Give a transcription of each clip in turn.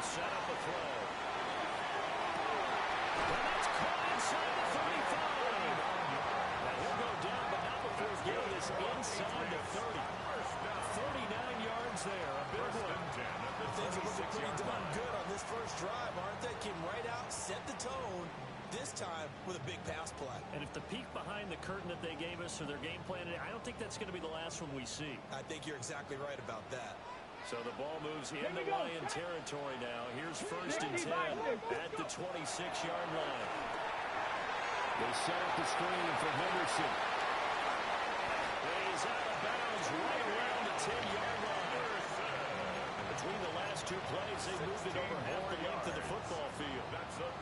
set up a throw. And that's caught inside the 35. Now he'll go down, but not before getting this inside the 30. 39 yards there, a big one. Things are looking pretty darn good on this first drive, aren't they? Came right out, set the tone, this time with a big pass play. And if the peek behind the curtain that they gave us or their game plan, I don't think that's going to be the last one we see. I think you're exactly right about that. So the ball moves into Lion territory now. Here's 1st and 10 at the 26-yard line. They set up the screen for Henderson. He's out of bounds right around the 10-yard line. Between the last two plays, they moved it over half the length of the football field.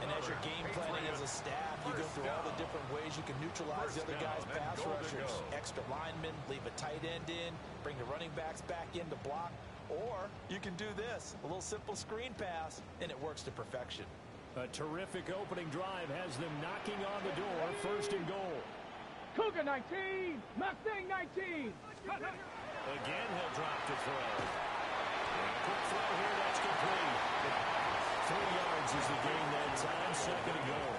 And as you're game planning as a staff, you go through all the different ways you can neutralize the other guy's pass rushers. Extra linemen, leave a tight end in, bring the running backs back in to block. Or you can do this, a little simple screen pass, and it works to perfection. A terrific opening drive has them knocking on the door, 1st and goal. Cougar 19, Mustang 19. Again, he'll drop to throw. Quick throw here, that's complete. 3 yards is the gain that time, 2nd and goal.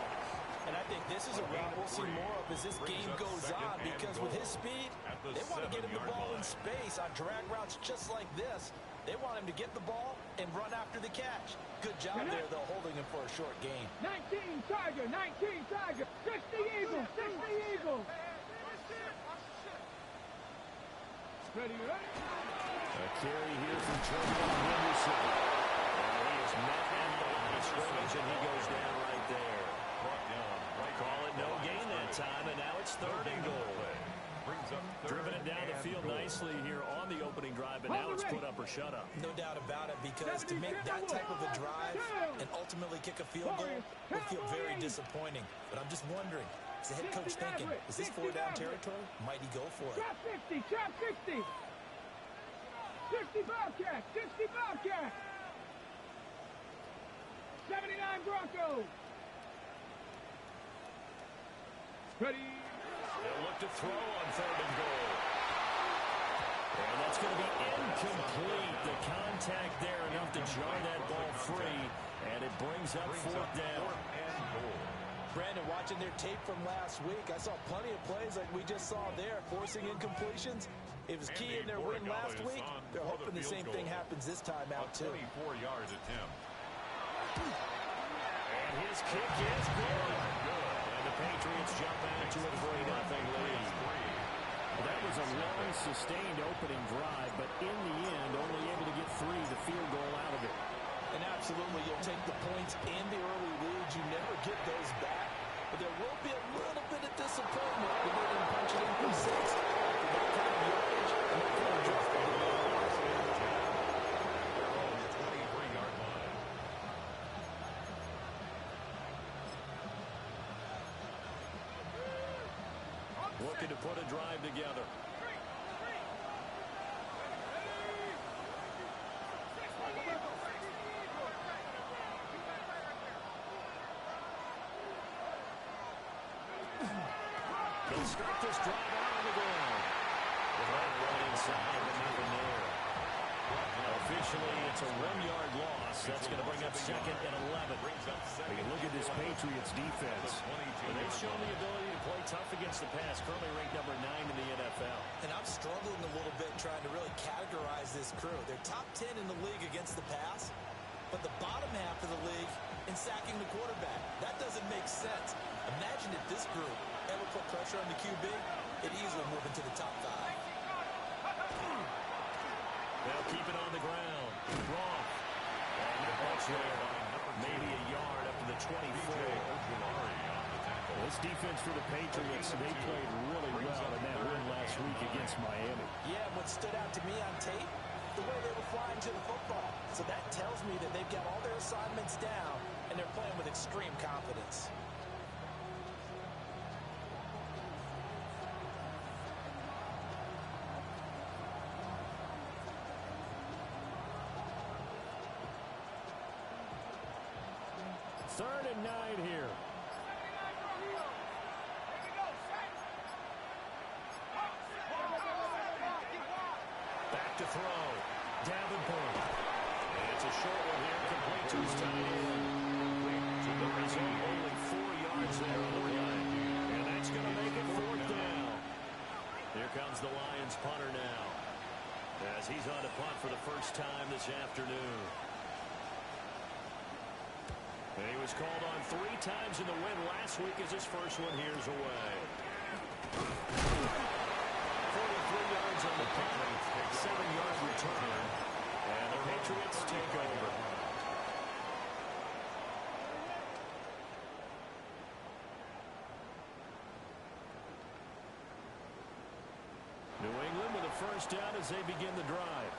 And I think this is a route we'll see more of as this game goes on, because with his speed, they want to get him the ball in space on drag routes just like this. They want him to get the ball and run after the catch. Good job there, though, holding him for a short gain. 19 Tiger, 19 Tiger, 60 Eagles, 60 Eagles. Ready, ready? A carry here from Trevor Henderson. And he is met at the line of scrimmage, and he goes down right there. Call it no gain that time, and now it's 3rd and goal. Driven it down the field nicely here on the opening drive, but now it's put up or shut up. No doubt about it, because to make that type of a drive and ultimately kick a field goal would feel very disappointing. But I'm just wondering, is the head coach thinking, is this 4-down territory? Might he go for it? Trap 60, trap 60. 60 Bobcat, 60 Bobcat. 79 Broncos. Ready. They'll look to throw on 3rd and goal. And that's going to be incomplete. The contact there enough to jar that ball free. And it brings up 4th down. Brandon, watching their tape from last week, I saw plenty of plays like we just saw there, forcing incompletions. It was key in their win last week. They're hoping the same thing happens this time out, too. 24-yard attempt. And his kick is good. And the Patriots jump out to a 3-0 lead. That was a long, sustained opening drive, but in the end, only able to get 3, the field goal out of it. And absolutely, you'll take the points in the early leads. You never get those back. But there will be a little bit of disappointment when they didn't punch it in for 6. After that kind of yardage and that kind of drive. They're on the 23-yard line. Looking to put a drive together. They'll start this drive out on the ground. Right inside, but nothing there. Officially, it's a 1-yard loss. That's going to bring up 2nd and 11. We can look at this Patriots defense. They've shown the ability to play tough against the pass, currently ranked number 9 in the NFL. And I'm struggling a little bit trying to really categorize this crew. They're top 10 in the league against the pass, but the bottom half of the league in sacking the quarterback. That doesn't make sense. Imagine if this group ever put pressure on the QB, it easily move into the top 5. They'll keep it on the ground. Roth. And the ball's there. Maybe a yard up to the 24. This defense for the Patriots, they played really well in that win last week against Miami. Yeah, what stood out to me on tape, the way they were flying to the football. So that tells me that they've got all their assignments down, and they're playing with extreme confidence. Third and 9 here. Back to throw. Davenport. It's a short one here, complete to his tight end. The result, only 4 yards there on the play. And that's going to make it 4th down. Here comes the Lions punter now, as he's on to punt for the first time this afternoon. And he was called on 3 times in the win last week as his first one here's away. 43 yards on the punt, 7-yard return, and the Patriots take over. New England with a first down as they begin the drive.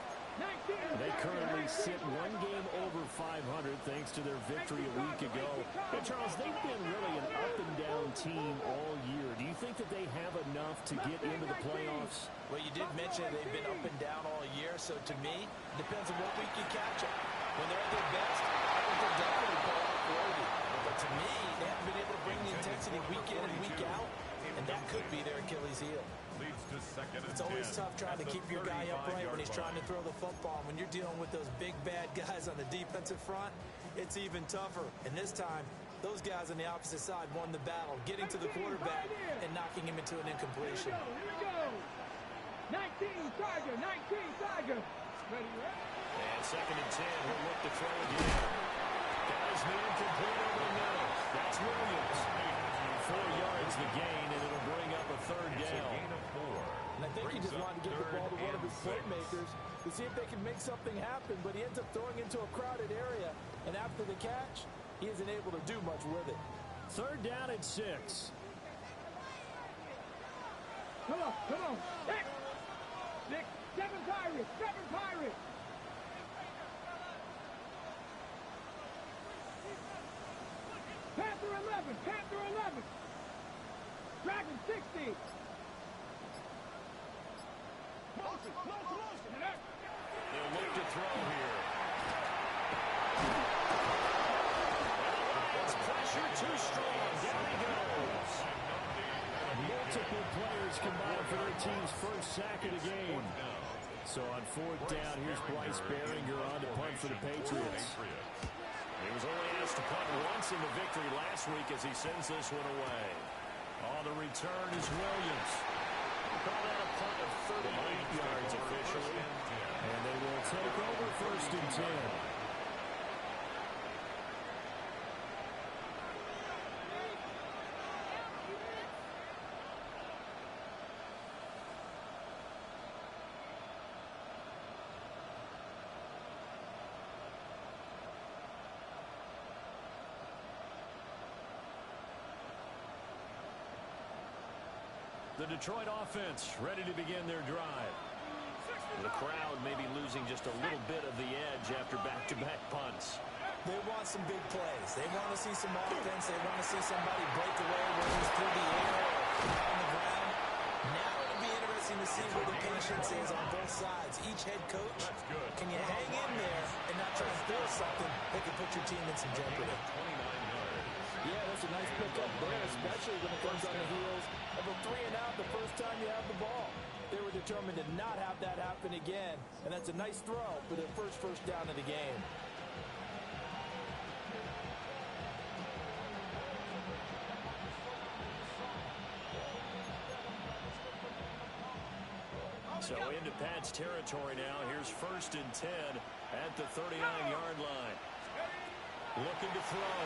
They currently sit 1 game over 500 thanks to their victory a week ago. And Charles, they've been really an up-and-down team all year. Do you think that they have enough to get into the playoffs? Well, you did mention they've been up and down all year, so to me, it depends on what week you catch them. When they're at their best, I think they're definitely playoff worthy. But to me, they haven't been able to bring the intensity week in and week out, and that could be their Achilles heel. It's always tough trying to keep your guy upright when he's trying to throw the football. When you're dealing with those big, bad guys on the defensive front, it's even tougher. And this time, those guys on the opposite side won the battle, getting to the quarterback and knocking him into an incompletion. Here we go. 19 Tiger, 19 Tiger. Ready, ready? And 2nd and 10, he'll look to throw again. Guys, the incomplete over the middle. That's Williams. 4 yards the gain, and it'll bring up a 3rd down. And I think he just wanted to get the ball to one of his playmakers to see if they can make something happen, but he ends up throwing into a crowded area, and after the catch, he isn't able to do much with it. 3rd down and 6. Come on, come on. 6, 7 Pirates, 7 Pirates. Panther 11, Panther 11. Dragon 60. They'll look to throw here. It's pressure too strong. Down he goes. Multiple players combined for their team's first sack of the game. So on 4th down, here's Bryce Behringer on to punt for the Patriots. He was only asked to punt once in the victory last week as he sends this one away. On the return is Williams. Call that a punt of 38 yards officially. And they will take over 1st and 10. The Detroit offense ready to begin their drive. The crowd may be losing just a little bit of the edge after back-to-back punts. They want some big plays. They want to see some offense. They want to see somebody break away, whether it's through the air or on the ground. Now it'll be interesting to see where the patience is on both sides. Each head coach, can you hang in there and not try to force something that could put your team in some jeopardy? Yeah, that's a nice pickup there, especially when it comes on the heels of a 3-and-out the first time you have the ball. They were determined to not have that happen again, and that's a nice throw for their first down of the game. So into Pat's territory now. Here's 1st and 10 at the 39-yard line. Looking to throw.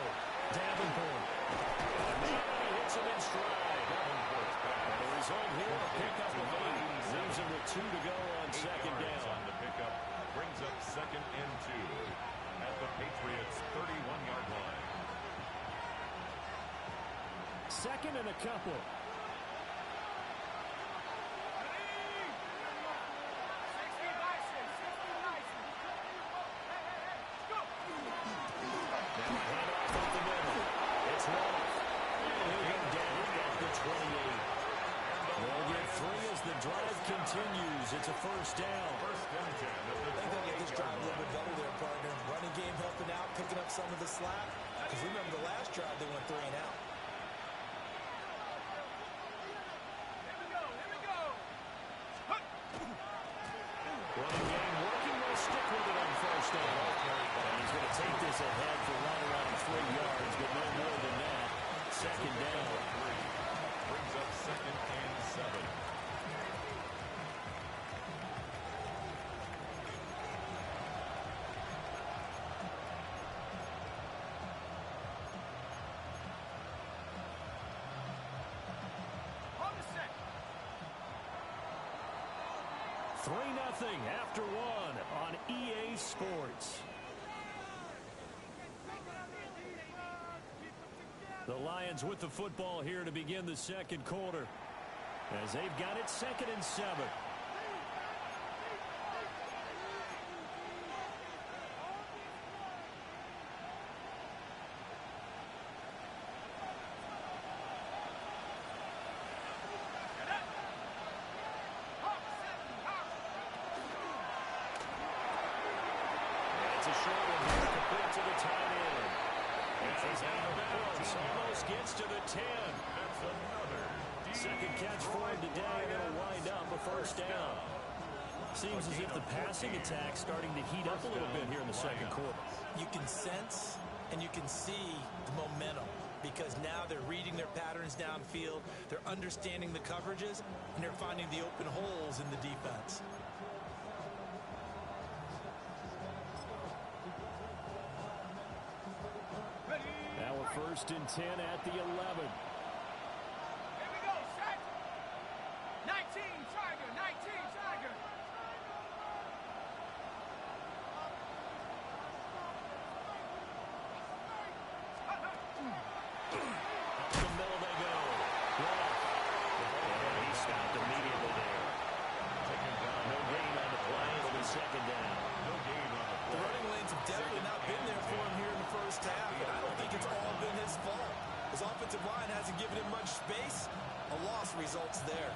Davenport. And he hits him in stride. And the result here, a pickup of 8. Leaves him with 2 to go on 2nd down. On the pickup brings up 2nd and 2 at the Patriots' 31-yard line. 2nd and a couple. Continues. It's a 1st down. 1st and 10. I think they'll get this drive a little bit better there, partner. Running game helping out, picking up some of the slack. Because remember the last drive, they went 3-and-out. Running game working their will stick with it on first down. And he's going to take this ahead for right around 3 yards, but no more than that. Second down. Brings up 2nd and 7. On the set. 3-0 after 1 on EA Sports. The Lions with the football here to begin the second quarter, as they've got it 2nd and 7. It's a short one here, complete to the tight end. He's out of bounds, almost gets to the 10. That's another Second catch for him today, and it'll wind up a first down. Seems as if the passing attack's starting to heat up a little bit here in the second quarter. You can sense and you can see the momentum, because now they're reading their patterns downfield, they're understanding the coverages, and they're finding the open holes in the defense. Now a 1st and 10 at the 11. Here we go, set. 19, Tiger, 19, Tiger. Up the middle they go. And he stopped immediately there. No gain on the play for the second down. No gain on the The play. running lanes have definitely not been there for him here in the first half, and I don't think it's all been his fault. His offensive line hasn't given him much space. A loss results there.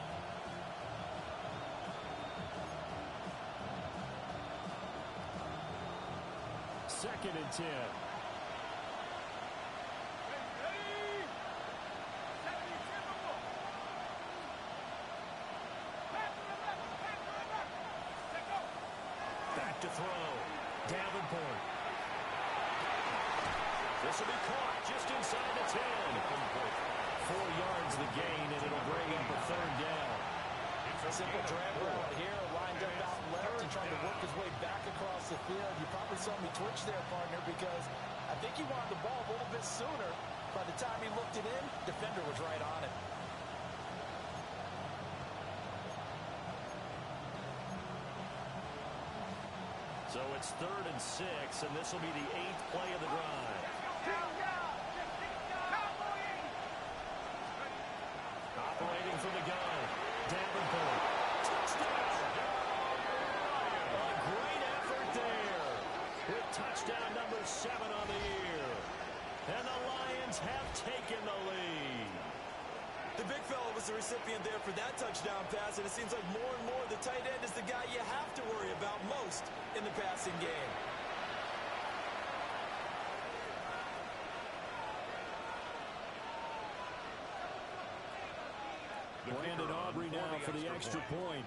Second and 10. Back to throw. Davenport. This will be caught just inside the 10. 4 yards the gain, and it'll bring up a third down. Simple drag route here, lined up out left and trying to work his way back across the field. You probably saw me twitch there, partner, because I think he wanted the ball a little bit sooner. By the time he looked it in, defender was right on it. So it's 3rd and 6, and this will be the 8th play of the drive. Operating from the gun. Davenport. Touchdown! A great effort there. With touchdown number 7 on the year. And the Lions have taken the lead. The big fella was the recipient there for that touchdown pass, and it seems like more and more the tight end is the guy you have to worry about most in the passing game. Brandon Aubrey now for the extra point.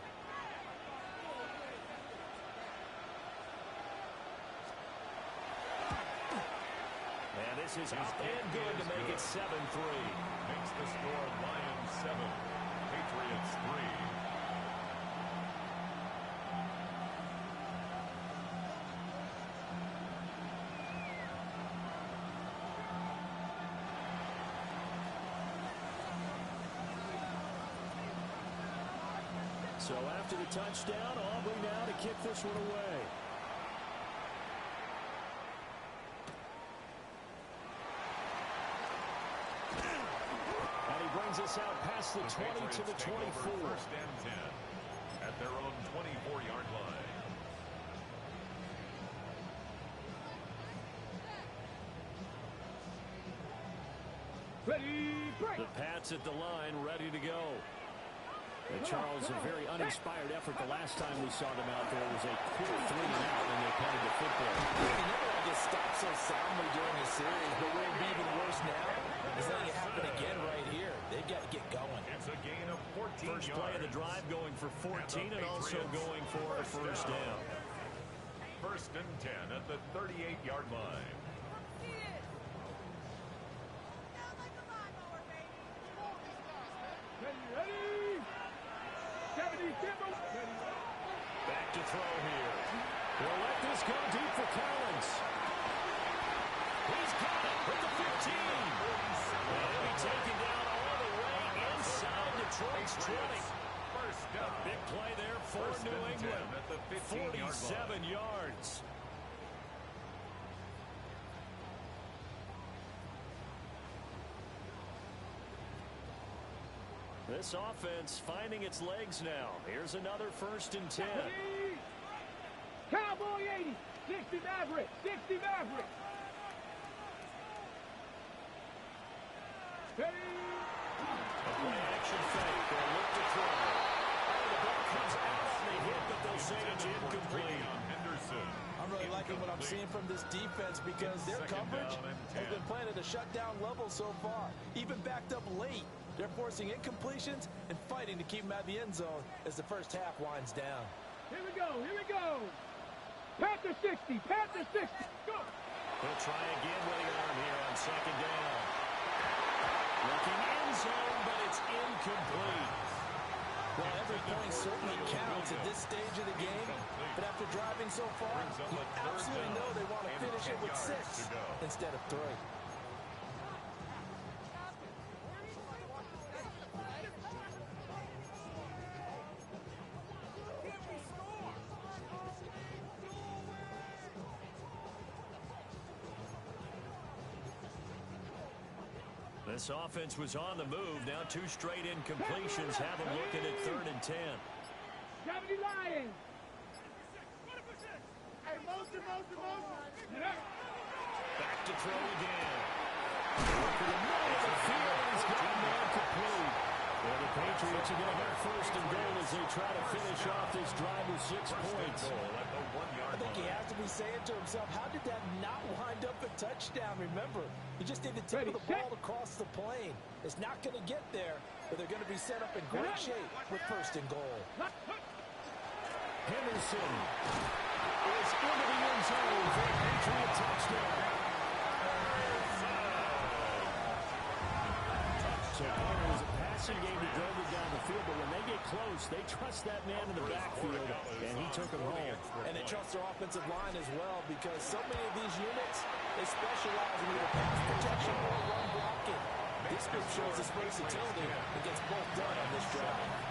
And this is up and good to make it 7-3. Makes the score Lions 7, Patriots 3. So after the touchdown, Aubrey now to kick this one away. And he brings us out past the 20 to the 24. 1st and 10 at their own 24-yard line. Ready, break. The Pats at the line, ready to go. And Charles, a very uninspired effort the last time we saw them out there. It was a quick 3 and out when they punted the football. You never want to get stopped so soundly during a series, but what will be even worse now is letting it happen again right here. They've got to get going. It's a gain of 14 First yards. play of the drive going for 14 and also going for a first down. first and 10 at the 38-yard line. Ready? 70, Back to throw here. They'll let this go deep for Collins. He's got it with the 15. And he'll be taken down all the way inside Detroit's 20. First down. Big play there for First New and 10 England. at the 15-yard 47 line. yards. This offense finding its legs now. Here's another first and 10. Cowboy 80. 60 Maverick. 60 Maverick. Ready? A play action fake. They'll look to throw. Oh, the ball comes out on the hit, but they'll say it's incomplete. Henderson. I'm really liking what I'm seeing from this defense because their coverage has been playing at a shutdown level so far. Even backed up late, they're forcing incompletions and fighting to keep them out of the end zone as the first half winds down. Here we go. Here we go. Panther 60. Panther 60. Go. He'll try again with the arm here on second down. Looking end zone, but it's incomplete. Well, every point certainly counts at this stage of the game, but after driving so far, you absolutely know they want to finish it with 6 instead of 3. This offense was on the move. Now 2 straight incompletions have them looking at 3rd and 10. 70 Lions. Hey, motion. Back to throw again. To the middle of the field. He's got a man complete. Well, the Patriots are going to have first and goal as they try to finish off this drive with 6 points. I think he has to be saying to himself, how did that not wind up a touchdown? Remember, you just need to tip the ball across the plane. It's not going to get there, but they're going to be set up in great shape with first and goal. Henderson is into the end zone for a Patriot touchdown. So it was a passing game that drove it down the field, but when they get close, they trust that man in the backfield, and he took them home. And they trust their offensive line as well, because so many of these units, they specialize in either pass protection or run blocking. This group shows its versatility and gets both done on this drive.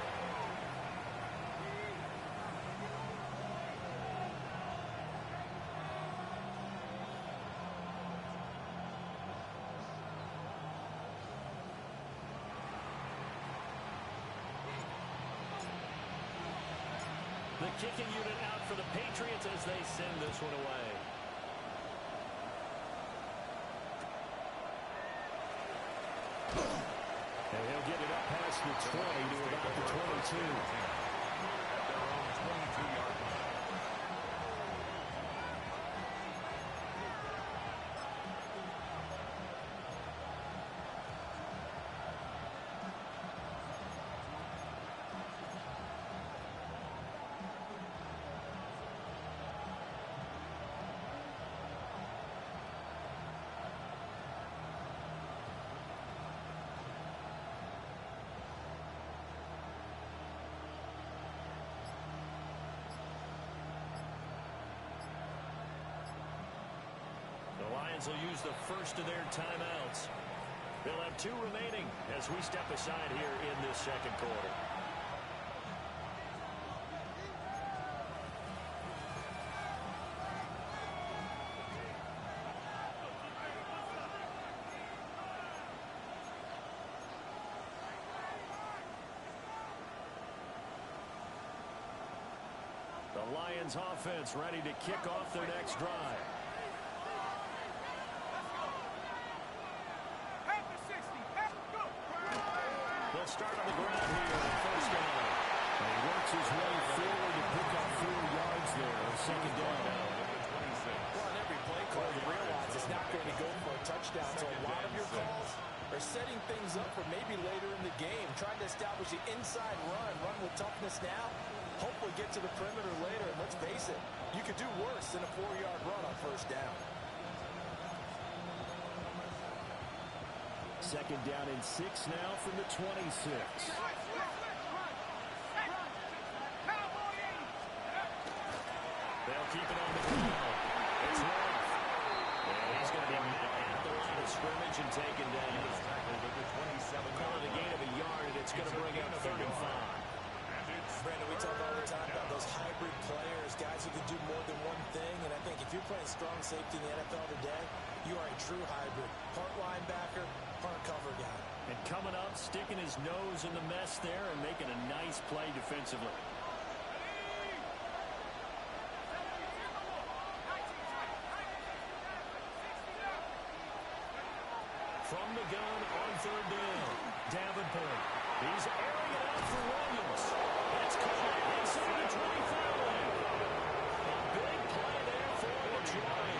The kicking unit out for the Patriots as they send this one away. And he'll get it up past the 20 to about the 22. At their own 22-yard line. The Lions will use the first of their timeouts. They'll have 2 remaining as we step aside here in this second quarter. The Lions offense ready to kick off their next drive. They'll start on the ground here on first down. And he works his way forward to pick up 4 yards there on second down. Well, on every play call, you realize it's not going to go for a touchdown. So a lot of your calls are setting things up for maybe later in the game, trying to establish the inside run with toughness now, hopefully get to the perimeter later. And let's face it, you could do worse than a 4-yard run on first down. Second down and 6 now from the 26. They'll keep it on the ground. It's Roth. And he's going to be met at the line of scrimmage and taken down. Call it a gain of a yard, and it's going to bring up 3rd and 5. Brandon, we talk all the time about those hybrid players, guys who can do more than one thing. And I think if you're playing strong safety in the NFL today, you are a true hybrid. Part linebacker, part cover guy. And coming up, sticking his nose in the mess there and making a nice play defensively. From the gun on 3rd down, Davenport. He's airing it out for Williams. It's caught inside the 25 line. A big play there for the try.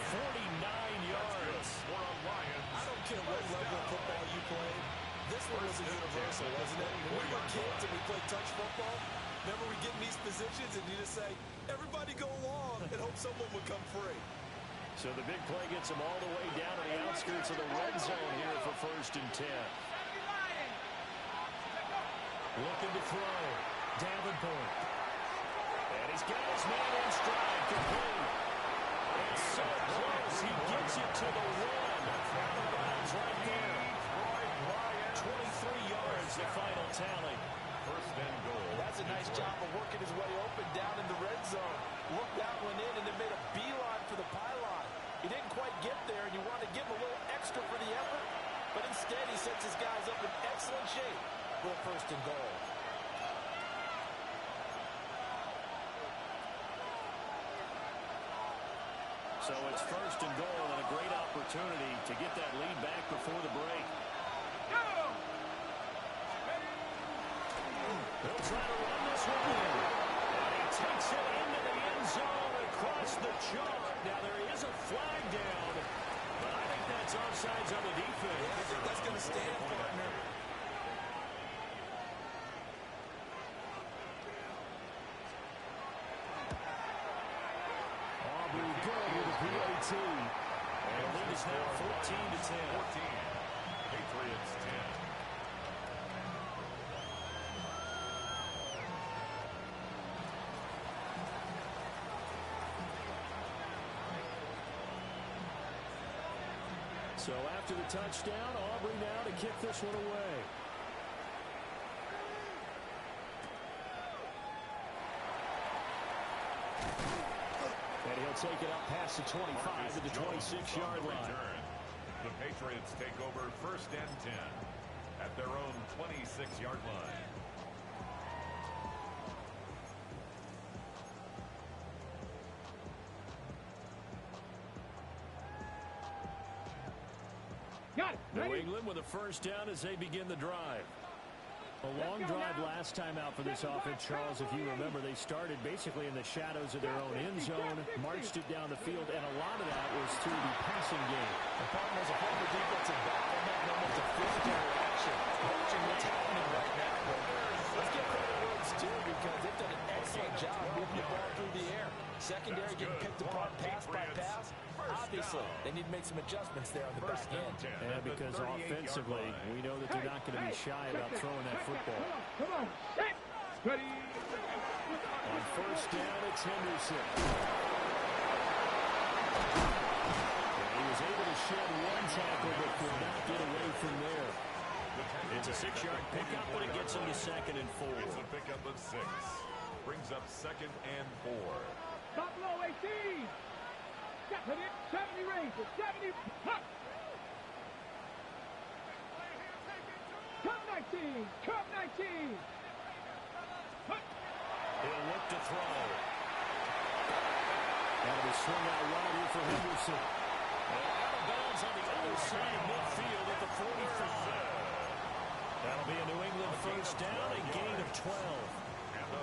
49 yards. I don't care what level of football you played. This one was a universal, wasn't it? When we were kids and we played touch football, remember we get in these positions and you just say, everybody go along and hope someone would come free. So the big play gets him all the way down to the outskirts of the red zone here for 1st and 10. Looking to throw. Davenport. And he's got his man in stride. Complete. It's so close. He gets it to the 1. That's right there. 23 yards, the final tally. 1st and goal. That's a nice job of working his way open down in the red zone. Looked that one in and then made a beeline for the pylon. He didn't quite get there, and you want to give him a little extra for the effort, but instead he sets his guys up in excellent shape for a 1st and goal. So it's 1st and goal and a great opportunity to get that lead back before the break. They'll try to run this one in. And he takes it into the end zone across the chalk. Now there is a flag down, but I think that's offsides on the defense. Yeah, I think that's going to stand, partner. Aubrey good with a PAT. And the lead is now 14-10. Patriots 10. So after the touchdown, Aubrey now to kick this one away. And he'll take it up past the 25 to the 26-yard line. The Patriots take over 1st and 10 at their own 26-yard line. New England with a 1st down as they begin the drive. A long drive last time out for this offense, Charles. If you remember, they started basically in the shadows of their own end zone, marched it down the field, and a lot of that was through the passing game. The problem is a former defensive back on that moment to physical action. Watching what's happening right now. But let's give credit where it's due because they've done an excellent job moving the ball through the air. Secondary getting picked apart pass by pass. Obviously, they need to make some adjustments there on the back end. And because offensively, we know that they're not going to be shy about throwing that football. Come on. Set. Ready. On 1st down, it's Henderson. And he was able to shed one tackle, but could not get away from there. It's a 6-yard pickup, but it gets him to 2nd and 4. It's a pickup of 6. Brings up 2nd and 4. Buffalo 18. 70 range. 70. Hut. Come 19. Come 19. Hut. He'll look to throw. That'll be swung out wide here for Henderson. And out of bounds on the other side midfield at the 45. That'll be a New England 1st down, a gain of 12.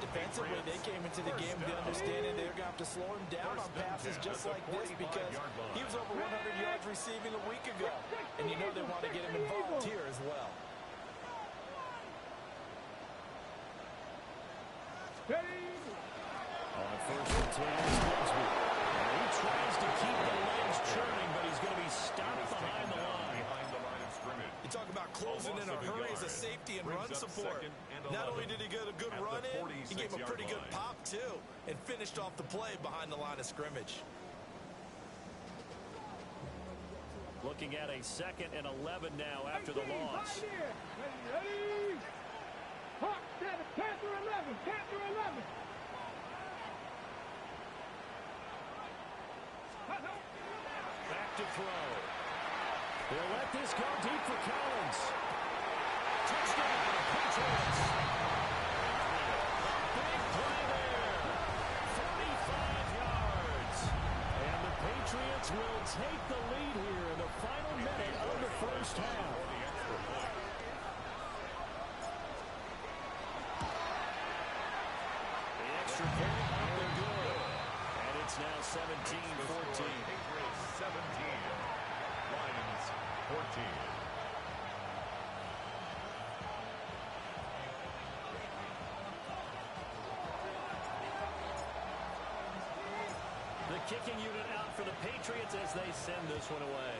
Defensively, they came into the game with the understanding they're going to have to slow him down on passes just like this because he was over 100 yards receiving a week ago. And you know they want to get him involved here as well. Ready. That's what it supposed to be. And he tries to keep the legs churning, but he's going to be stopped behind the line. You talk about closing in a hurry as a safety and run support. Not only did he get a good run in, he gave a pretty good pop, too, and finished off the play behind the line of scrimmage. Looking at a 2nd and 11 now after the loss. Ready? Hawk 7, Panther 11, Panther 11. Back to throw. They'll let this go deep for Collins. Touchdown, Patriots. Big play there. 35 yards. And the Patriots will take the lead here in the final minute of the first half. The extra point up and good. And it's now 17-14. 17. Lions 14. The kicking unit out for the Patriots as they send this one away.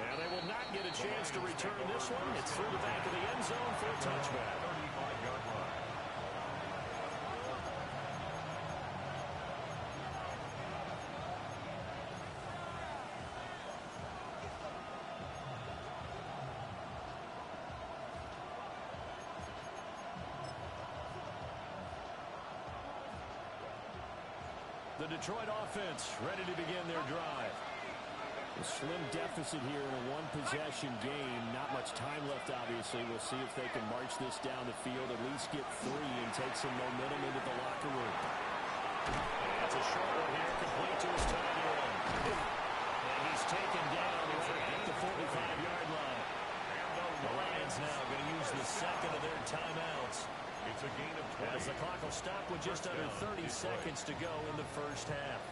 And they will not get a chance to return this one. It's through the back of the end zone for a touchback. 35-yard line. The Detroit offense ready to begin their drive. A slim deficit here in a one-possession game. Not much time left, obviously. We'll see if they can march this down the field, at least get 3 and take some momentum into the locker room. That's a short one here, complete to his tight end. And he's taken down at the 45-yard line. The Lions now going to use the 2nd of their timeouts. It's a gain of 20. As the clock will stop with just under 30 seconds to go in the first half.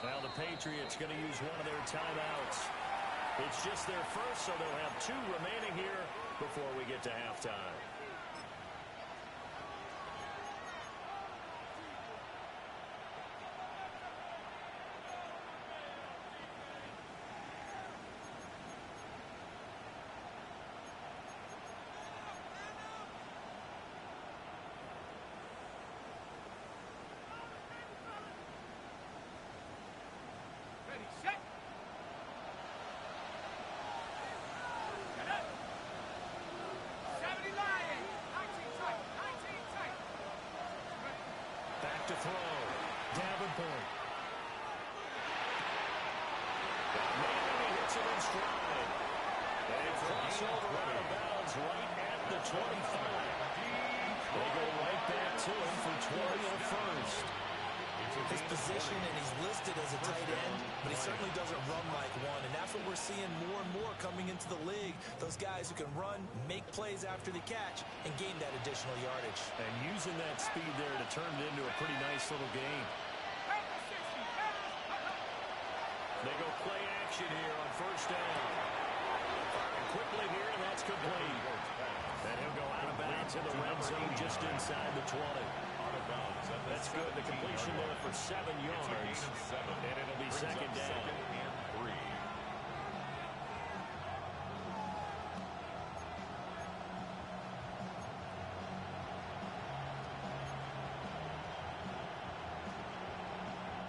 Now the Patriots going to use one of their timeouts. It's just their first, so they'll have 2 remaining here before we get to halftime. Ready, set. Back to throw. Davenport. Maybe he hits it in stride. And a crossover out of bounds right at the 25. They go right back to him for 20 on first. His position, and he's listed as a tight end, but he certainly doesn't run like one, and that's what we're seeing more and more coming into the league. Those guys who can run, make plays after the catch, and gain that additional yardage. And using that speed there to turn it into a pretty nice little game. They go play action here on first down. And quickly here, and that's complete. And he'll go out of bounds in the red zone just inside the 20. That's good. The completion there for 7 yards. And it'll be second down.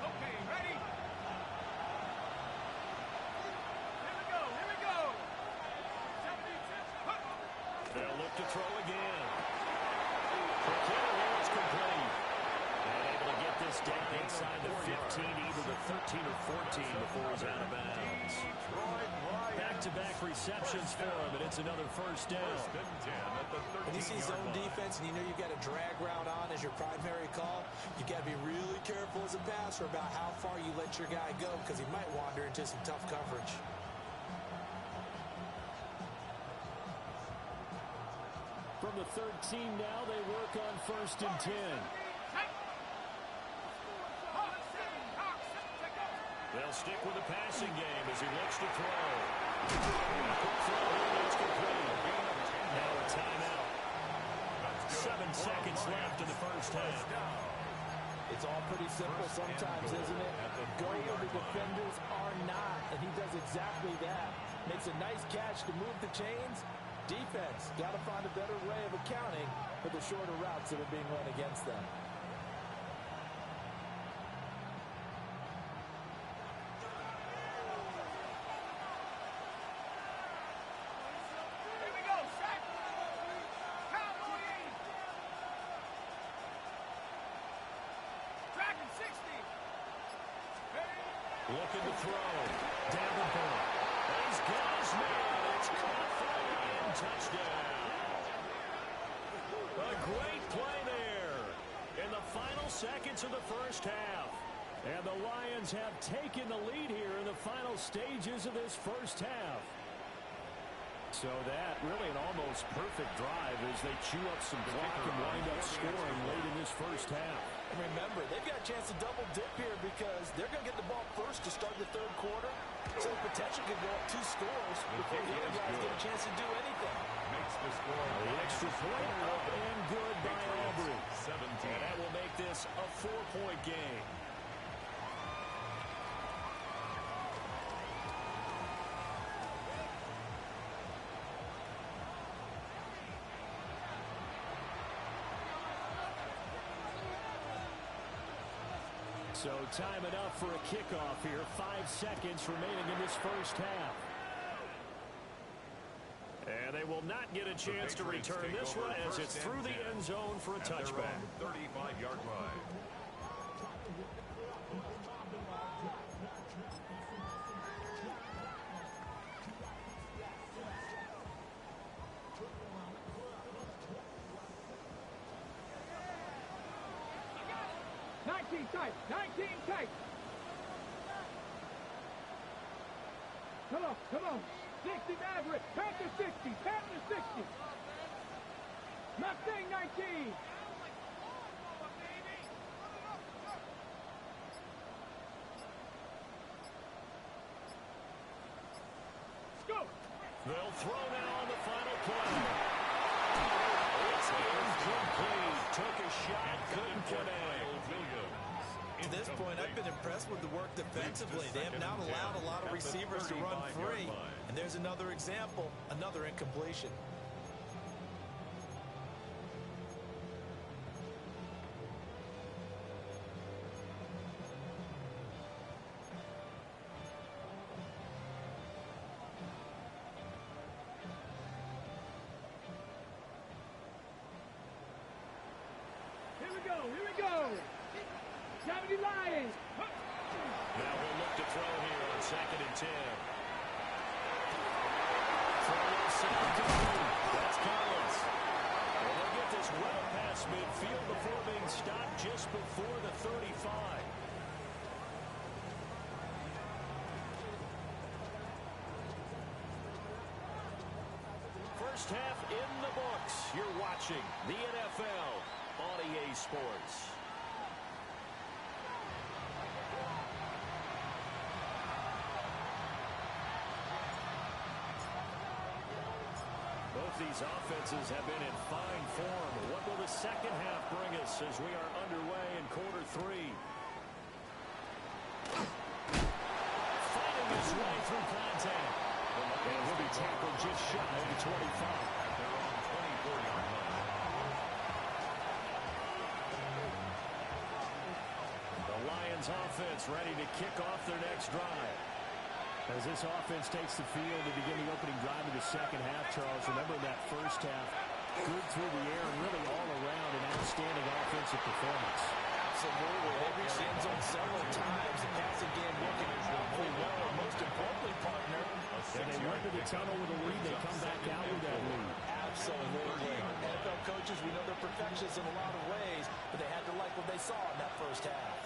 Okay, ready? Here we go. They'll look to throw again. McKinnon is complete. And able to get this down inside the 15, either the 13 or 14 before he's out of bounds. Back-to-back receptions for him, and it's another first down. When you see zone defense and you know you've got a drag route on as your primary call, you've got to be really careful as a passer about how far you let your guy go because he might wander into some tough coverage. From the 13 now, they work on 1st and 10. They'll stick with the passing game as he looks to throw. Quick throw here, it's complete. Now a timeout. 7 seconds left in the first half. It's all pretty simple sometimes, isn't it? Go where the defenders are not, and he does exactly that. Makes a nice catch to move the chains. Defense, got to find a better way of accounting for the shorter routes that are being run against them. Here we go, Shaq. Cowboys. Tracking 60. Looking to throw. Davenport. He's got his man. It's caught for a touchdown. A great play there in the final seconds of the first half. And the Lions have taken the lead here in the final stages of this first half. So that really an almost perfect drive as they chew up some clock and wind up scoring late in this first half. And remember, they've got a chance to double dip here because they're going to get the ball first to start the third quarter. So the potential could go up 2 scores before the other guys get a chance to do anything. Makes the score. The extra point up and good by Aubrey. 17. And that will make this a 4-point game. So time enough for a kickoff here. 5 seconds remaining in this first half. And they will not get a chance to return this one as it's through the end zone for a touchback. 35-yard line. Tight. 19 tight. Come on. 60 Maverick. Panther 60. Panther 60. Mustang 19. Go. They'll throw now on the final play. It's incomplete. Took a shot. Couldn't connect. At this point, I've been impressed with the work defensively. They have not allowed a lot of receivers to run free. And there's another example, another incompletion. Here we go. 70 Lions. Now we'll look to throw here on 2nd and 10. That's Collins. And they'll get this well past midfield before being stopped just before the 35. First half in the books. You're watching the NFL on EA Sports. Both these offenses have been in fine form. What will the second half bring us as we are underway in quarter 3? Fighting his way through contact. And he'll be tackled just shy of the 25. They're on 24-yard line. The Lions offense ready to kick off their next drive. As this offense takes the field to begin the opening drive of the second half, Charles, remember that first half, good through the air and really all around an outstanding offensive performance. Absolutely. They reached the end zone several times. The passing game working incredibly well. And most importantly, partner, and they went to the tunnel with a lead. They come back out with that lead. Absolutely. NFL coaches, we know they're perfectionists in a lot of ways, but they had to like what they saw in that first half.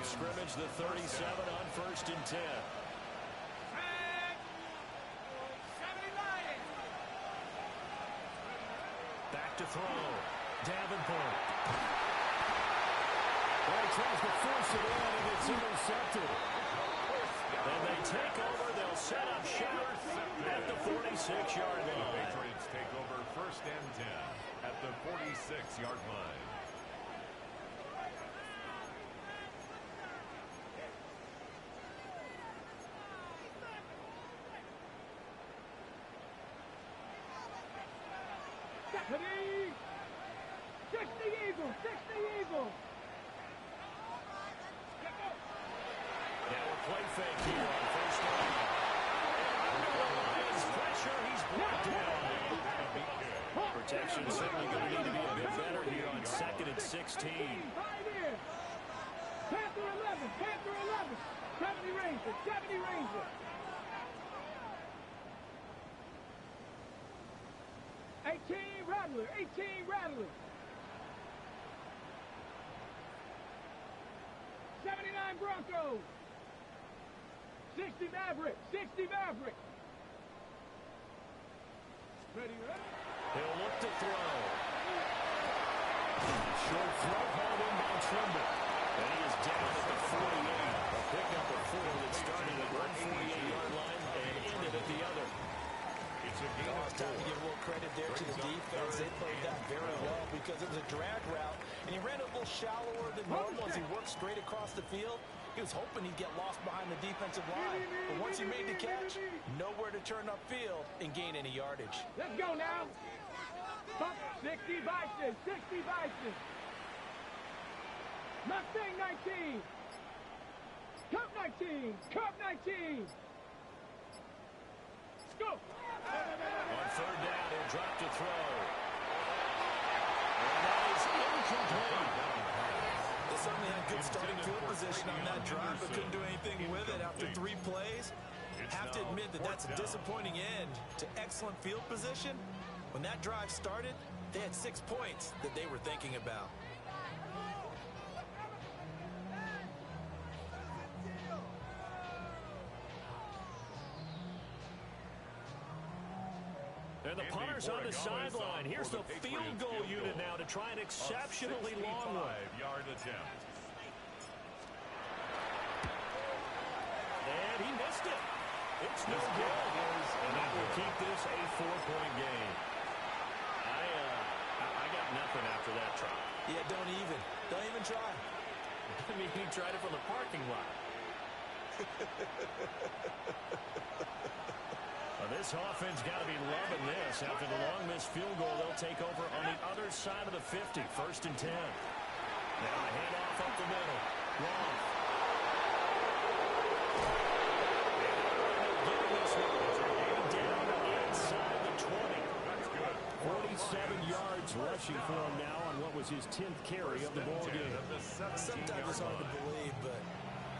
scrimmage, the 37 on 1st and 10. Back to throw. Davenport. Well, he tries to force it in, and it's intercepted. And they take over. They'll set up shop at the 46-yard The line. Patriots take over 1st and 10 at the 46-yard line. Stephanie! 60 Eagles! 60 Eagles! Now a play fake here on 1st down. Under the Lions' pressure, he's brought down. Protection certainly going to need to be a bit better here on 2nd and 16. Panther 11! Panther 11! 70 Rangers! 70 Rangers! 18 Rattler! 18 Rattler! 79 Broncos! 60 Maverick! 60 Maverick! Ready, ready? He'll look to throw. Short throw hauled in by Trimble. And he is down at the 48. A pickup of 4 that started at one 48-yard line and ended at the other. It's a gain of It's time to give a little credit there to the defense. They played that very well because it was a drag route, and he ran a little shallower than normal as he worked straight across the field. He was hoping he'd get lost behind the defensive line, but once he made the catch, nowhere to turn upfield and gain any yardage. Let's go now. 60 Bison, 60 Bison. Mustang 19. Cup 19, Cup 19. Let's go. On 3rd down, he'll drop to throw. And that is incomplete. They certainly had good starting field position on that drive, but couldn't do anything with it after 3 plays. Have to admit that that's a disappointing end to excellent field position. When that drive started, they had 6 points that they were thinking about. And the punter's on the sideline. Here's the field goal unit now to try an exceptionally long one. 65-yard attempt. And he missed it. It's no good. And that will keep this a 4-point game. I got nothing after that try. Yeah, don't even try. I mean, he tried it from the parking lot. Well, this offense got to be loving this. After the long missed field goal, they'll take over on the other side of the 50, 1st and 10. Now a handoff up the middle. Long. Getting this one down inside the 20. That's good. 47 yards rushing for him now on what was his 10th carry of the ball game. Sometimes it's hard to believe, but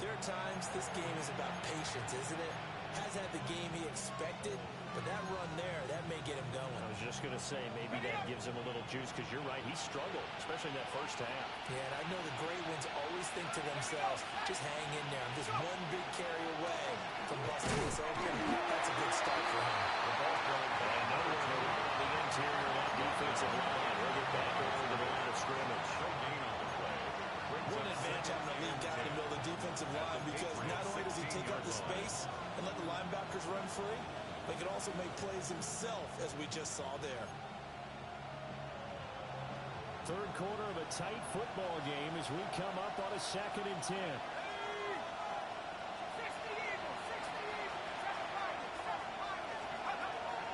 there are times this game is about patience, isn't it? Has had the game he expected, but that run there, that may get him going. I was just going to say, maybe that gives him a little juice, because you're right, he struggled, especially in that first half. Yeah, and I know the great ones always think to themselves, just hang in there. I'm just one big carry away from busting this open. That's a good start for him. The ball going by. No one around the interior of that defensive line. He'll get back over to the line of scrimmage. No gain on the play. One advantage having a lead guy in the middle of the defensive line, because not only does he take up the space and let the linebackers run free, but he can also make plays himself, as we just saw there. Third quarter of a tight football game as we come up on a 2nd and 10.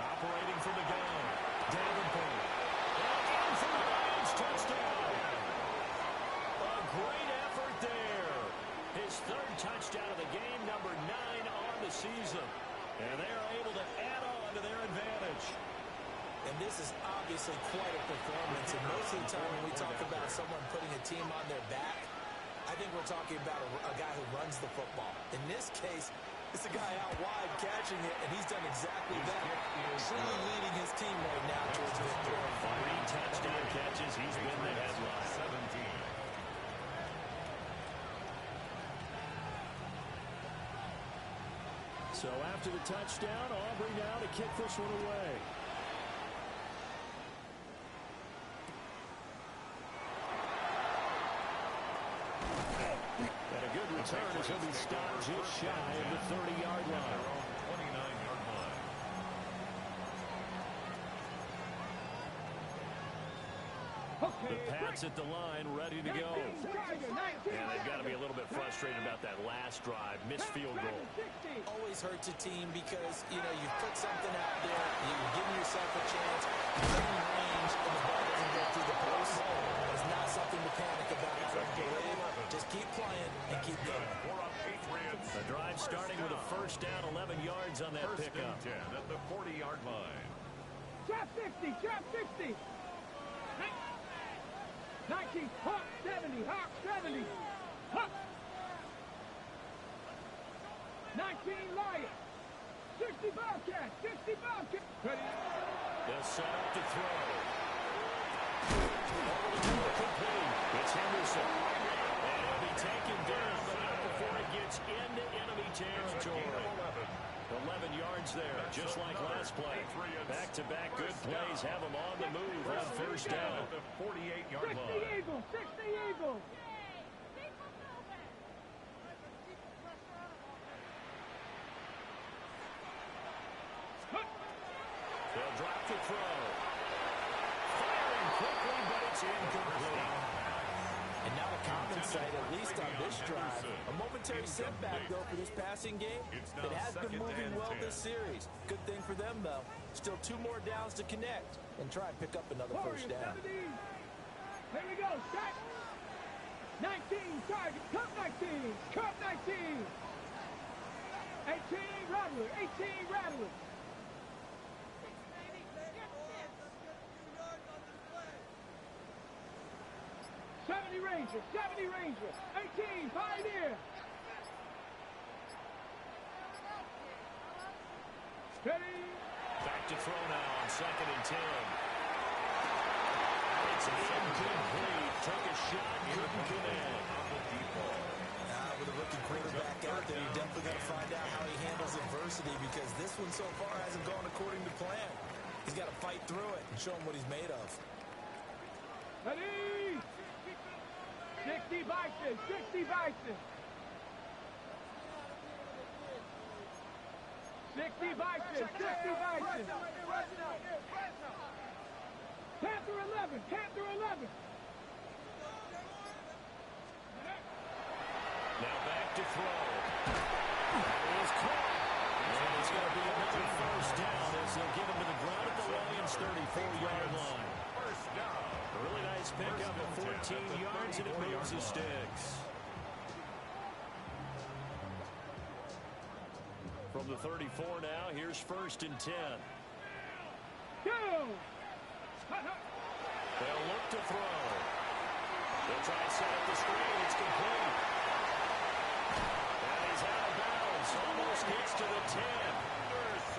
Operating from the gun. Davenport. And for the Lions, touchdown. A great effort there. His 3rd touchdown of the game, number 9 on the season. And they're able to add on to their advantage. And this is obviously quite a performance. And most of the time when we talk about someone putting a team on their back, I think we're talking about a guy who runs the football. In this case, it's a guy out wide catching it, and he's done exactly that. Truly leading his team right now towards victory. 3 touchdown catches. He's been the headline. 17. So after the touchdown, Aubrey now to kick this one away. And a good return as he'll be stopped just shy of the 30-yard line. 29-yard line. The Pats at the line, ready to go. And they've got to be a little bit frustrated about that last drive. Missed field goal. Always hurts a team because, you put something out there, you're giving yourself a chance, you're in range, and the ball doesn't go through the post. It's not something to panic about. I don't believe. Just keep playing and keep going. The drive starting with a first down, 11 yards on that pickup. 10 at the 40-yard line. Trap 60, trap 60. 19, Hawk 70, Hawk 70. Hawk. 19, Lion. 60 Bobcat, 60 Bobcat. Ready? They'll set up to throw. Complete. It's Henderson. And he'll be taken down, but not before it gets into enemy territory. 11 yards there, just like last play. Back-to-back good plays have them on the move on first down. At the 48-yard 60 line. Eagles, 60 Eagles. They'll drop the throw. Firing quickly, but it's incomplete. And now the Commons side, at least on this drive, a momentary setback, though, for this passing game. It has been moving well this series. Good thing for them, though. Still 2 more downs to connect and try and pick up another first down. Here we go, set. 19, target, cup 19, cup 19. 18, Rattler, 18, Rattler. 70 Ranger, 70 Ranger, 18, Pioneer. Steady. Back to throw now on 2nd and 10. It's incomplete. Took a shot, couldn't connect. With a rookie quarterback out there, you definitely got to find out how he handles adversity because this one so far hasn't gone according to plan. He's got to fight through it and show him what he's made of. Ready. 60 Bison, 60 Bison. 60 Bison, 60 Bison. Panther 11, Panther 11. Now back to throw. It is caught. And it's going to be another first down as they'll get him to the ground at the Lions' 34-yard line. First down. A really nice pickup of 14 yards, and it moves the sticks. From the 34 now, here's 1st and 10. Go! They'll look to throw. They'll try and set up the screen. It's complete. And he's out of bounds. Almost gets to the 10. A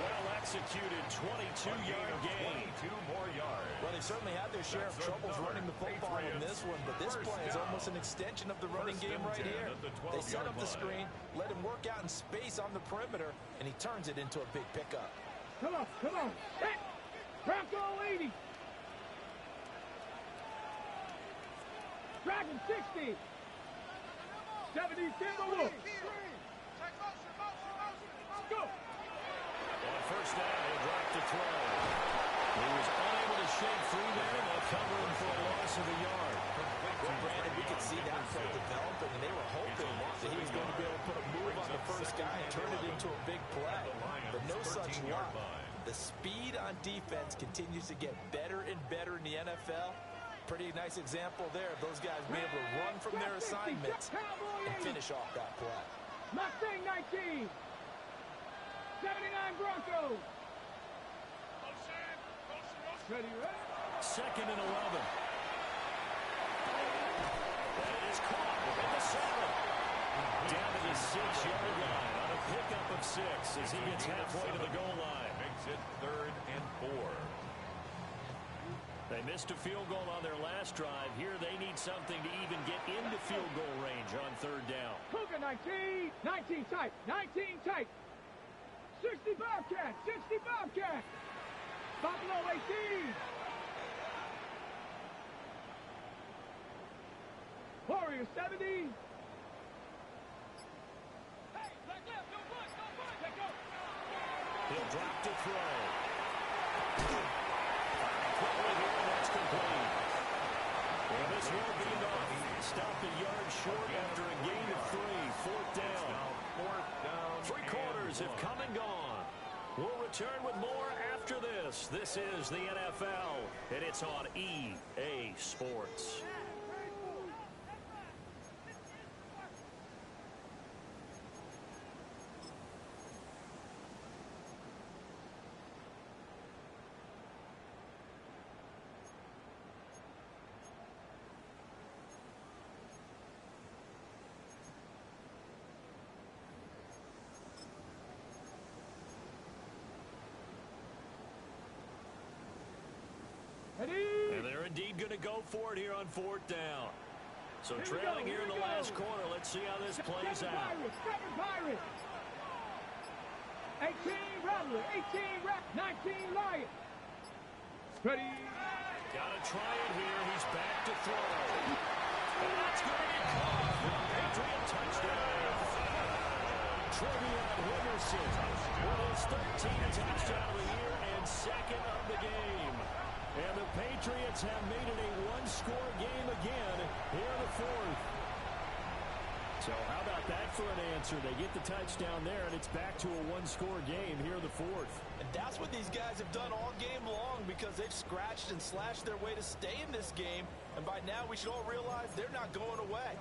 well-executed 22-yard gain. 22 more yards. Well, they certainly had their share of troubles running the football in this one, but this play is almost an extension of the running game right here. They set up the screen, let him work out in space on the perimeter, and he turns it into a big pickup. Come on, come on. Set. Bronco 80. Dragon 60. 70 Timberwolves. Go. On first down, he'll drop to throw. He was unable to shake through there, and they'll cover him for a loss of a yard. Well, Brandon, we could see that play developing, and they were hoping that he was going to be able to put a move on the first guy and turn it into a big play. But no such luck. The speed on defense continues to get better and better in the NFL. Pretty nice example there of those guys being able to run from their assignments and finish off that play. Mustang 19. 79 Broncos. Ready, ready? 2nd and 11. And it is caught within the 7. Down to the 6-yard line on a pickup of 6 as he gets halfway to the goal line. Makes it 3rd and 4. They missed a field goal on their last drive. Here they need something to even get into field goal range on 3rd down. Cougar 19. 19 tight. 19 tight. 60 Bobcats, 60 Bobcats. Buffalo 18. Warriors 70. Hey, black left, no push, let go. He'll drop to throw. Quickly here, and that's complete. Well, this will be enough. Stopped a yard short after a gain of 3. Fourth down. Three quarters have come and gone. We'll return with more after this. This is the NFL, and it's on EA Sports. And they're indeed going to go for it here on fourth down. So trailing here in the last quarter. Let's see how this plays out. 7 Pirates. 18 Rattler, 18 Rat, 19 Lions. Ready. Got to try it here. He's back to throw. And that's going to be caught for a Patriot touchdown. Trevion Henderson with his 13th touchdown of the year and second of the game. And the Patriots have made it a one-score game again here in the fourth. So how about that for an answer? They get the touchdown there, and it's back to a one-score game here in the fourth. And that's what these guys have done all game long because they've scratched and slashed their way to stay in this game. And by now, we should all realize they're not going away.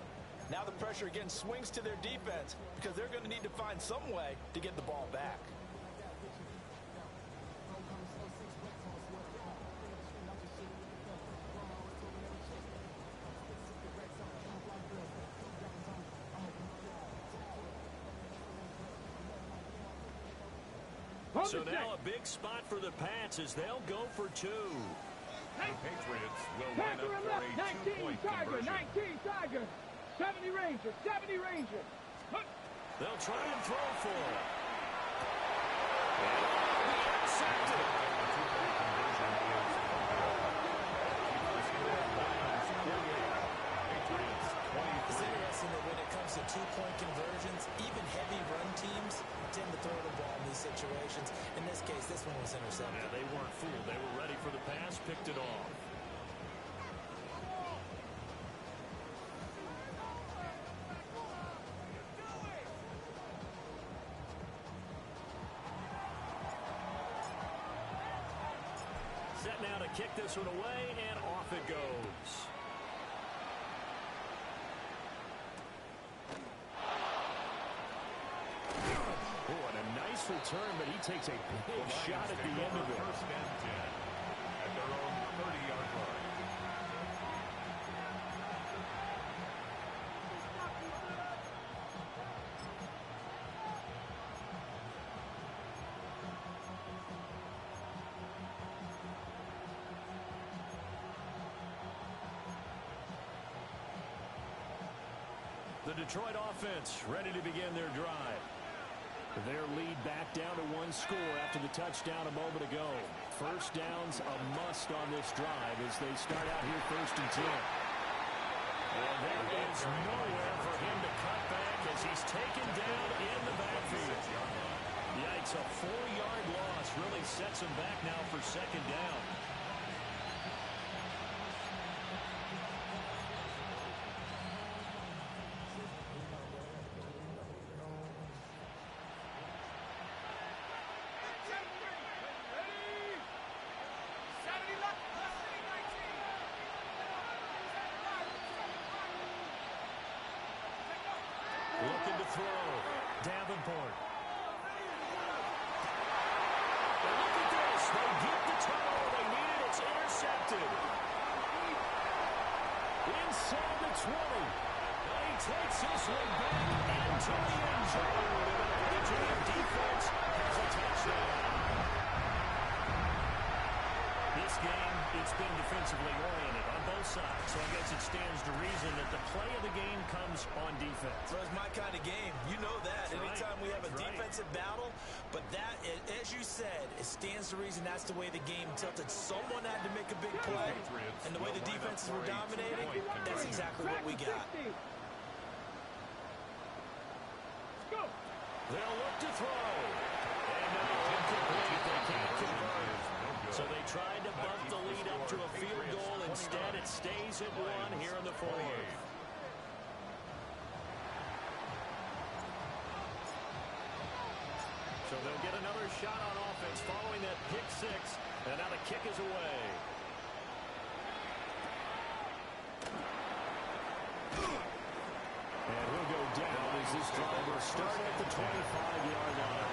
Now the pressure again swings to their defense because they're going to need to find some way to get the ball back. So now a big spot for the Pats as they'll go for 2. The Patriots will line up for a 2-point conversion. 19 Tiger. 70 Rangers, 70 Rangers. They'll try and throw for it. And it'll be intercepted. It's interesting that when it comes to 2-point conversions, even heavy run teams tend to throw the ball in these situations. In this case, this one was intercepted. Yeah, they weren't fooled. They were ready for the pass, picked it off. Set now to kick this one away, and off it goes. Return, but he takes a big shot at the end of it. First and 10 at their own 30-yard line. The Detroit offense ready to begin their drive. Their lead back down to 1 score after the touchdown a moment ago. First down's a must on this drive as they start out here 1st and 10. And there is nowhere for him to cut back as he's taken down in the backfield. Yikes, a 4-yard loss really sets him back now for 2nd down. Looking to throw. Davenport. And look at this. They get the turnover they needed. It's intercepted. Inside the 20. And he takes this one back into the end zone. And the Patriot defense has a touchdown. This game, it's been defensively oriented on both side, so I guess it stands to reason that the play of the game comes on defense. Well, it's my kind of game. You know that. That's Anytime right. we have a That's defensive battle, but that, as you said, it stands to reason that's the way the game tilted. Someone had to make a big play, and the way the defenses were dominating, that's exactly what we got. They'll look to throw. And no, incomplete. They can't convert. So they tried to bump the lead up to a field goal. Instead, it stays at 1 here in the fourth. So they'll get another shot on offense following that pick six. And now the kick is away. And he'll go down as this drive will start at the 25-yard line.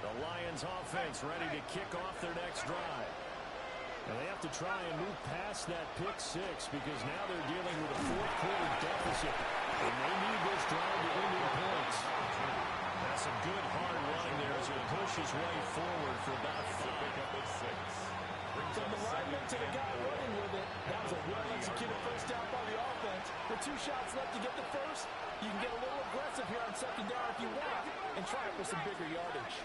The Lions offense ready to kick off their next drive. And they have to try and move past that pick six because now they're dealing with a fourth-quarter deficit. And they need this drive to end in points. That's a good hard run there as he push his way forward for about 5. From the lineman to the guy running with it, that was a well-executed first down by the offense. With 2 shots left to get the first, you can get a little aggressive here on second down if you want and try it for some bigger yardage.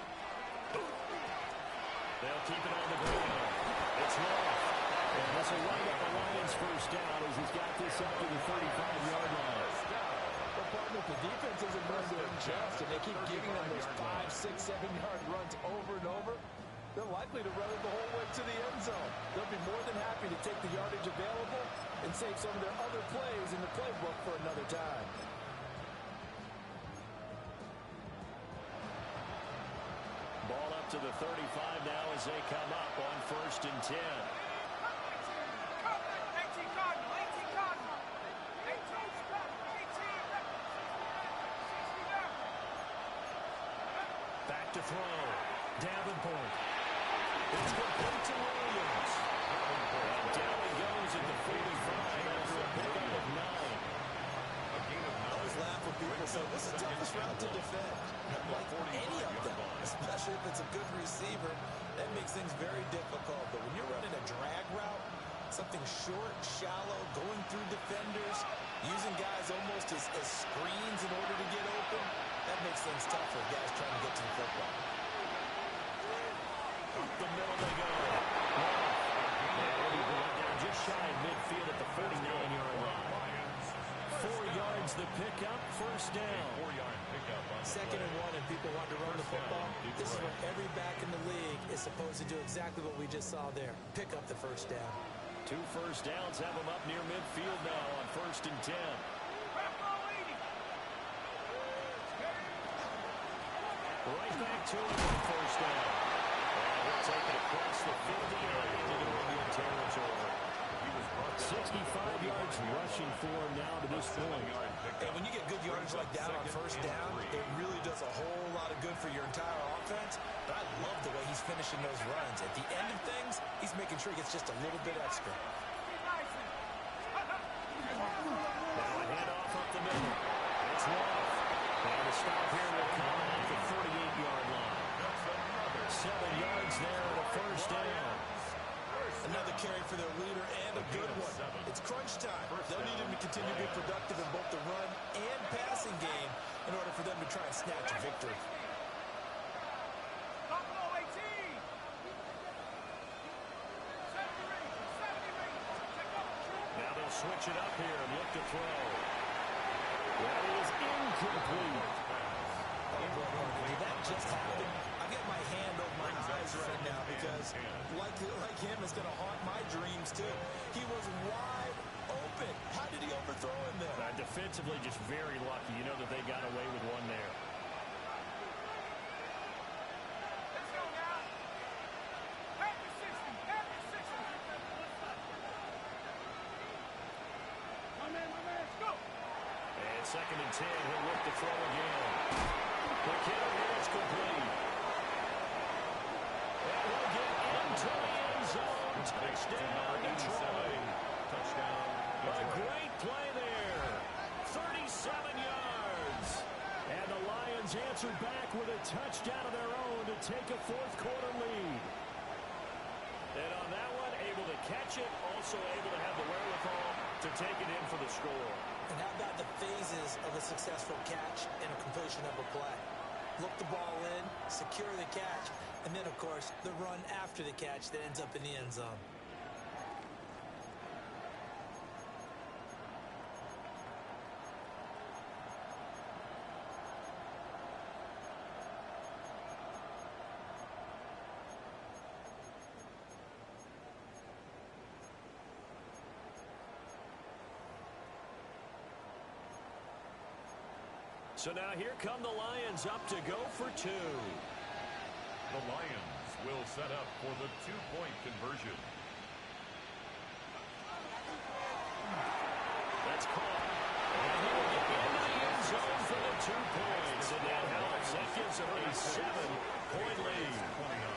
They'll keep it on the ground. It's Love. And this will light up the Lions first down as he's got this up to the 35-yard line. Well, partner, if the defense isn't going to adjust and they keep giving them those 5, 6, 7-yard runs over and over, they're likely to run it the whole way to the end zone. They'll be more than happy to take the yardage available and save some of their other plays in the playbook for another time. Ball up to the 35 now as they come up on 1st and 10. Back to throw. Davenport. It's complete to Williams. And down he goes at the 45 after a pickup of 9. I always laugh when people say, what's the toughest route to defend? Like any of them, especially if it's a good receiver, that makes things very difficult. But when you're running a drag route, something short, shallow, going through defenders, using guys almost as screens in order to get open, that makes things tough for guys trying to get to the football. Up the middle they go. They're just shy of midfield at the 49-yard line. 4 yards the pickup, first down. 4-yard pickup. Second and 1, and people want to run the football. This is where every back in the league is supposed to do exactly what we just saw there. Pick up the first down. 2 first downs have them up near midfield now on 1st and 10. Right back to him on first down. And he'll take it across the 50 and into the 1-yard territory. 65 yards rushing for him now to this point. And when you get good yardage like that on first down, it really does a whole lot of good for your entire offense. But I love the way he's finishing those runs. At the end of things, he's making sure he gets just a little bit extra. Now a handoff up the middle. It's Love. And the stop here will come at the 38-yard line. 7 yards there on the first down. Another carry for their leader and a good one. It's crunch time. They'll need him to continue to be productive in both the run and passing game in order for them to try and snatch a victory. Now they'll switch it up here and look to throw. That is incomplete. Did that just happen? I've got my hand over my eyes right now because, like him, it's going to haunt my dreams, too. He was wide open. How did he overthrow him there? Defensively, just very lucky. You know that they got away with one there. And 2nd and 10, he'll look to throw again. The kick is complete. And he'll get into the end zone. Touchdown, Detroit. Patriots answered back with a touchdown of their own to take a fourth-quarter lead. And on that one, able to catch it, also able to have the wherewithal to take it in for the score. And how about the phases of a successful catch and a completion of a play? Look the ball in, secure the catch, and then, of course, the run after the catch that ends up in the end zone. So now here come the Lions up to go for two. The Lions will set up for the two-point conversion. That's caught. And he will get into the end zone for the 2 points. And that helps. That gives them a 7-point lead.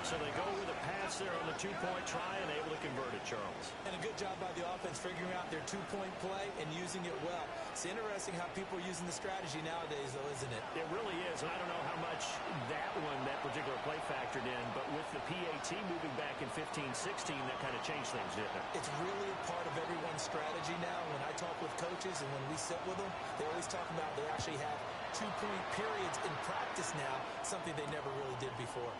So they go with a pass there on the 2-point try and able to convert it, Charles. And a good job by the offense figuring out their 2-point play and using it well. It's interesting how people are using the strategy nowadays, though, isn't it? It really is. And I don't know how much that particular play factored in, but with the PAT moving back in 15-16, that kind of changed things, didn't it? It's really a part of everyone's strategy now. When I talk with coaches and when we sit with them, they always talk about they actually have 2-point periods in practice now, something they never really did before.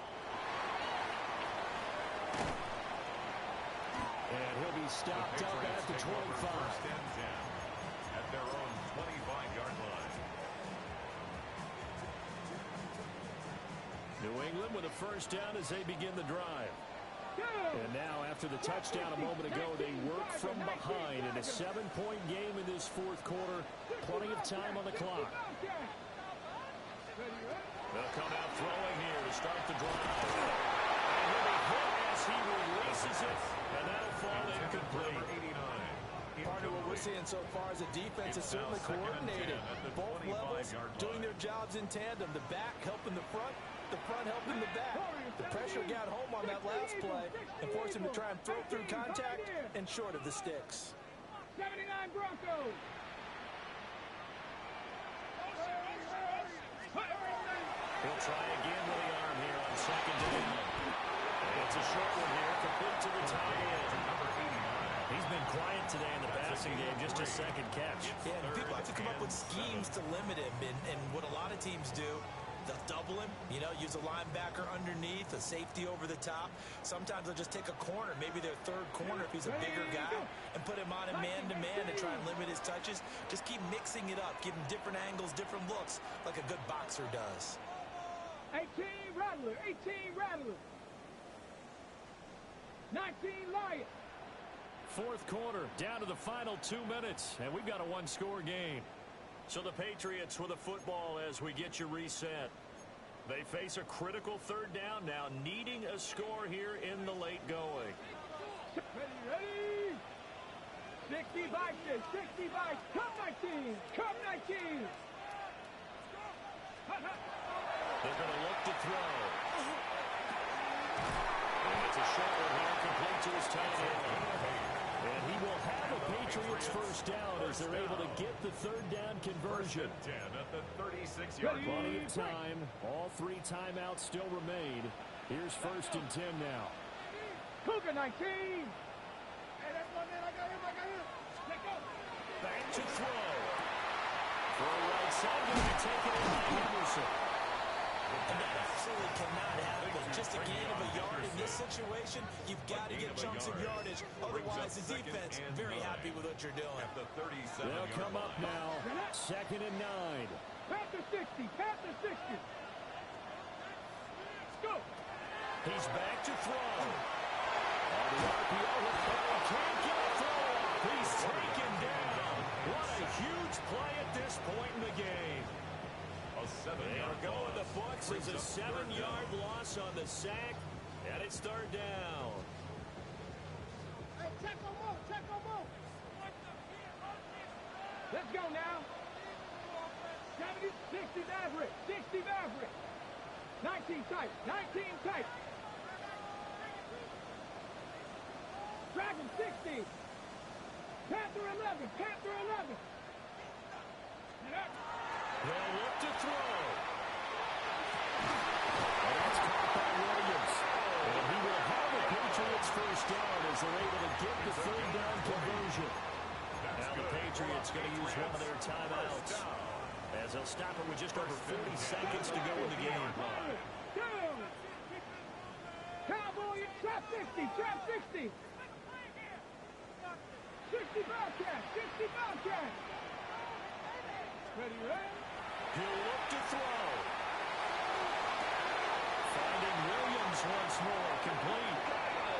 And he'll be stopped up at the 25. First and 10 at their own 25-yard line. New England with a first down as they begin the drive. And now, after the touchdown a moment ago, they work from behind in a 7-point game in this fourth quarter. Plenty of time on the clock. They'll come out throwing here to start the drive. And he'll be hit as he releases it, and that'll fall incomplete. Part of what we're seeing so far is the defense is certainly coordinated. Both levels doing their jobs in tandem. The back helping the front helping the back. The pressure got home on that last play and forced him to try and throw through contact and short of the sticks. 79 Broncos. He'll try again with the arm here on second down. It's a short one here, complete to the tight end. He's been quiet today in the passing game, just his second catch. Yeah, and people have to come up with schemes to limit him, and what a lot of teams do, they'll double him, use a linebacker underneath, a safety over the top. Sometimes they'll just take a corner, maybe their third corner if he's a bigger guy, and put him on a man-to-man and try and limit his touches. Just keep mixing it up, give him different angles, different looks, like a good boxer does. 18 Rattler, 18 Rattler. 19 Lions. Fourth quarter, down to the final 2 minutes, and we've got a one-score game. So the Patriots with a football as we get you reset. They face a critical third down now, needing a score here in the late going. Ready? 60 Vikings, 60 Vikings. Come 19, come 19. They're going to look to throw. And it's a short one here, complete to his tight end. And he will have a Patriots first down as they're able to get the third down conversion. 10 at the 36-yard line. Plenty of time. All 3 timeouts still remain. Here's first and 10 now. Cougar 19. Back to throw. For a right side, going to be taken in by Henderson. And that absolutely cannot happen. Just a gain of a yard in this situation, you've got to get chunks of yardage. Otherwise, the defense very happy with what you're doing. At the 37-yard They'll come up now. Second and 9. Panther 60, Panther 60. Go. He's back to throw. On the RPO, can't get a throw. He's taken down. What a huge play at this point in the game. They are going the books as a 7-yard loss on the sack, and it's third down. Hey, check on move, check on move. Let's go now. 70, 60 Maverick, 60 Maverick. 19 tight, 19 tight. Dragon 60. Panther 11, Panther 11. They'll look to throw. stop it with just over 40 seconds to go in the game. Cowboy, trap 60, trap 60. 60 Bobcat, 60 Bobcat. Ready, ready? He'll look to throw. Finding Williams once more, complete.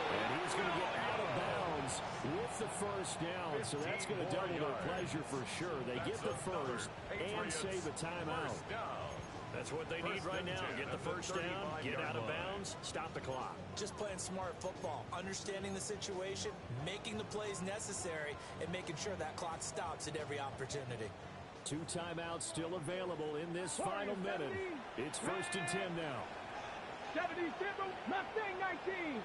And he's going to get out of bounds with the first down. So that's going to double their pleasure for sure. They get the first and save a timeout. That's what they need right now. Get the first down, get out of bounds, stop the clock. Just playing smart football, understanding the situation, making the plays necessary, and making sure that clock stops at every opportunity. 2 timeouts still available in this final minute. It's 1st and 10 now. 70, Mustang 19.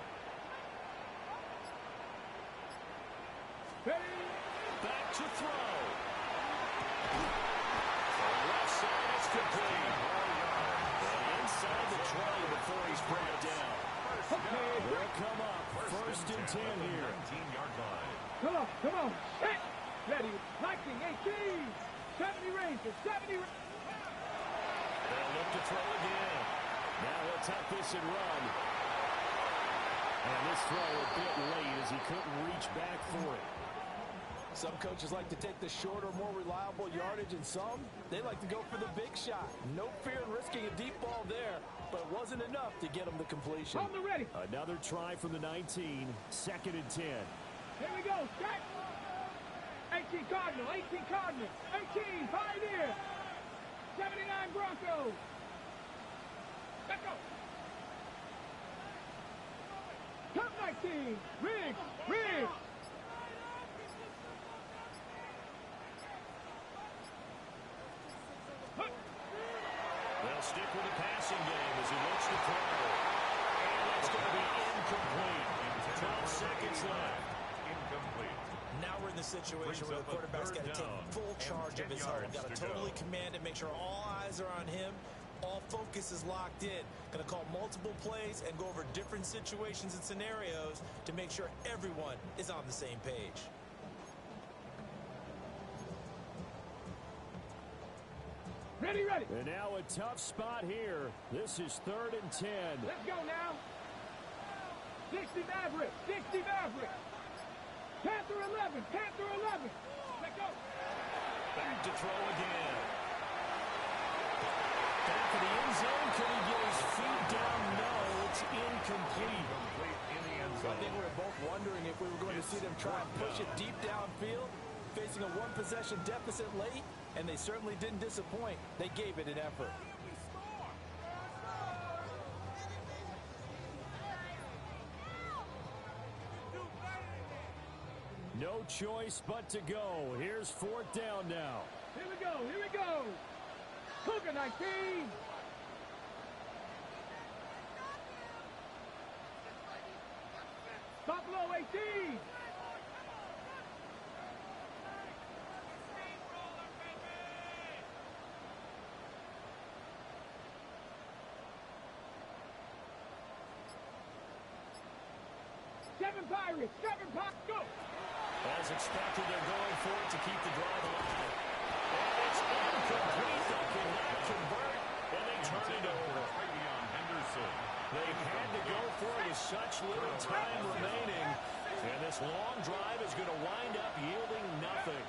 Ready? Back to throw. Left side is complete. Inside the 20 before he's brought down. They'll come up. 1st and 10 here. 19-yard line. Come on. Set. Ready. Lightning 18. 70 Rangers. 70 Rangers. They'll look to throw again. Now he'll tuck this and run. And this throw a bit late as he couldn't reach back for it. Some coaches like to take the shorter, more reliable yardage, and some, they like to go for the big shot. No fear in risking a deep ball there, but it wasn't enough to get him the completion. On the ready. Another try from the 19. 2nd and 10. Here we go. Set. 18 Cardinal. 18 Cardinal. 18 Pioneer. 79 Broncos. Let's go. Top 19. Riggs. They'll stick with the passing game as he looks to throw. And it's going to be incomplete. 12 seconds left. Incomplete. Now we're in the situation where the quarterback's got to take full charge of his home. Got to totally command it, make sure all eyes are on him. All focus is locked in. Going to call multiple plays and go over different situations and scenarios to make sure everyone is on the same page. Ready. And now a tough spot here. This is 3rd and 10. Let's go now. 60 Maverick. 60 Maverick. Panther 11. Panther 11. Let's go. Back to throw again. Back to the end zone. Can he get his feet down? No, it's incomplete. Incomplete in the end I zone. think we were both wondering if we were going to see them try and push it deep downfield, facing a one-possession deficit late, and they certainly didn't disappoint. They gave it an effort. No choice but to go. Here's 4th down now. Here we go. Cougar 19. Buffalo 18. Seven Pirates, go! As expected, they're going for it to keep the drive alive. And it's incomplete. They cannot convert, and they turn it over. They had to go for it with such little time remaining. And this long drive is going to wind up yielding nothing.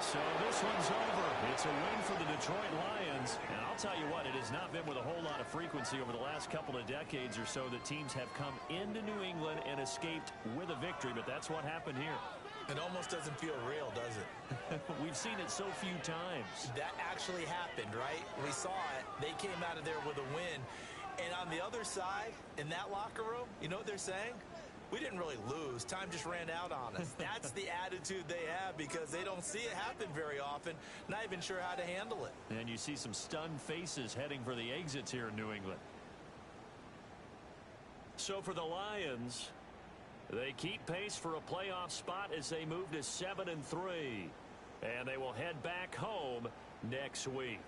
So this one's over. It's a win for the Detroit Lions. And I'll tell you what, it has not been with a whole lot of frequency over the last couple of decades or so that teams have come into New England and escaped with a victory. But that's what happened here. It almost doesn't feel real, does it? We've seen it so few times. That actually happened, right? We saw it. They came out of there with a win. And on the other side, in that locker room, you know what they're saying? We didn't really lose. Time just ran out on us. That's the attitude they have because they don't see it happen very often. Not even sure how to handle it. And you see some stunned faces heading for the exits here in New England. So for the Lions, they keep pace for a playoff spot as they move to 7-3. And they will head back home next week.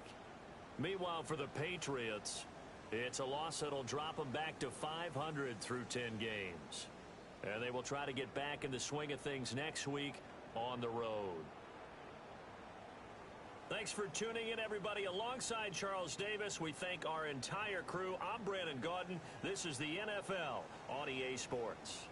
Meanwhile, for the Patriots, it's a loss that'll drop them back to 500 through 10 games. And they will try to get back in the swing of things next week on the road. Thanks for tuning in, everybody. Alongside Charles Davis, we thank our entire crew. I'm Brandon Gaudin. This is the NFL on EA Sports.